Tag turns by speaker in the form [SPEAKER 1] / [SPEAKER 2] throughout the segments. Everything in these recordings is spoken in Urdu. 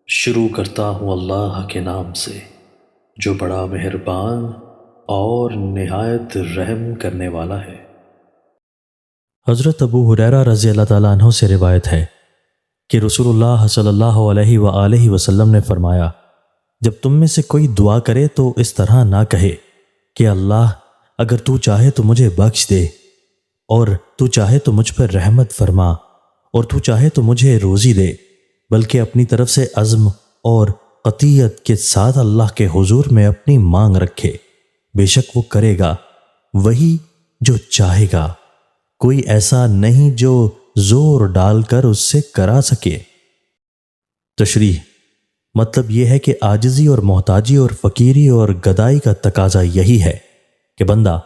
[SPEAKER 1] شروع کرتا ہوں اللہ کے نام سے جو بڑا مہربان اور نہایت رحم کرنے والا ہے۔
[SPEAKER 2] حضرت ابو ہریرہ رضی اللہ تعالیٰ عنہ سے روایت ہے کہ رسول اللہ صلی اللہ علیہ وآلہ وسلم نے فرمایا، جب تم میں سے کوئی دعا کرے تو اس طرح نہ کہے کہ اللہ اگر تو چاہے تو مجھے بخش دے، اور تو چاہے تو مجھ پر رحمت فرما، اور تو چاہے تو مجھے روزی دے، بلکہ اپنی طرف سے عزم اور قطعیت کے ساتھ اللہ کے حضور میں اپنی مانگ رکھے، بے شک وہ کرے گا وہی جو چاہے گا، کوئی ایسا نہیں جو زور ڈال کر اس سے کرا سکے۔ تشریح: مطلب یہ ہے کہ عاجزی اور محتاجی اور فقیری اور گدائی کا تقاضا یہی ہے کہ بندہ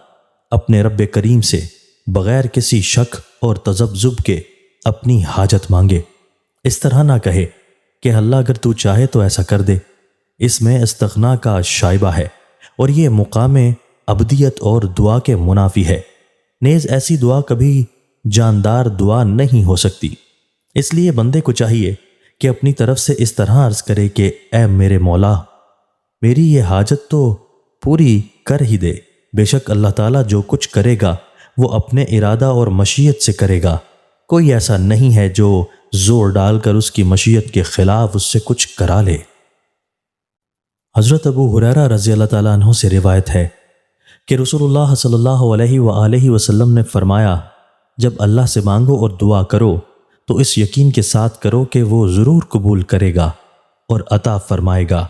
[SPEAKER 2] اپنے رب کریم سے بغیر کسی شک اور تذبذب کے اپنی حاجت مانگے، اس طرح نہ کہے کہ اللہ اگر تو چاہے تو ایسا کر دے۔ اس میں استغنا کا شائبہ ہے اور یہ مقام عبدیت اور دعا کے منافی ہے، نیز ایسی دعا کبھی جاندار دعا نہیں ہو سکتی۔ اس لیے بندے کو چاہیے کہ اپنی طرف سے اس طرح عرض کرے کہ اے میرے مولا، میری یہ حاجت تو پوری کر ہی دے، بے شک اللہ تعالیٰ جو کچھ کرے گا وہ اپنے ارادہ اور مشیت سے کرے گا، کوئی ایسا نہیں ہے جو زور ڈال کر اس کی مشیت کے خلاف اس سے کچھ کرا لے۔ حضرت ابو ہریرہ رضی اللہ تعالیٰ عنہ سے روایت ہے کہ رسول اللہ صلی اللہ علیہ وآلہ وسلم نے فرمایا، جب اللہ سے مانگو اور دعا کرو تو اس یقین کے ساتھ کرو کہ وہ ضرور قبول کرے گا اور عطا فرمائے گا،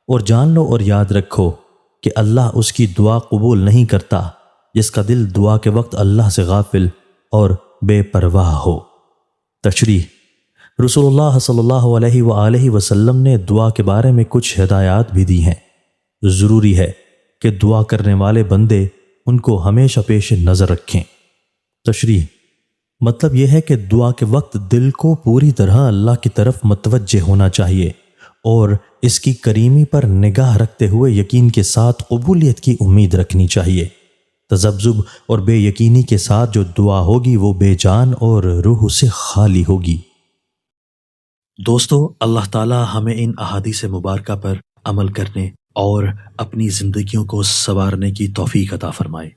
[SPEAKER 2] اور جان لو اور یاد رکھو کہ اللہ اس کی دعا قبول نہیں کرتا جس کا دل دعا کے وقت اللہ سے غافل اور بے پرواہ ہو۔ تشریح: رسول اللہ صلی اللہ علیہ وآلہ وسلم نے دعا کے بارے میں کچھ ہدایات بھی دی ہیں۔ ضروری ہے کہ دعا کرنے والے بندے ان کو ہمیشہ پیش نظر رکھیں۔ تشریح: مطلب یہ ہے کہ دعا کے وقت دل کو پوری طرح اللہ کی طرف متوجہ ہونا چاہیے اور اس کی کریمی پر نگاہ رکھتے ہوئے یقین کے ساتھ قبولیت کی امید رکھنی چاہیے۔ تذبذب اور بے یقینی کے ساتھ جو دعا ہوگی وہ بے جان اور روح سے خالی ہوگی۔
[SPEAKER 1] دوستو، اللہ تعالی ہمیں ان احادیث مبارکہ پر عمل کرنے اور اپنی زندگیوں کو سنوارنے کی توفیق عطا فرمائے۔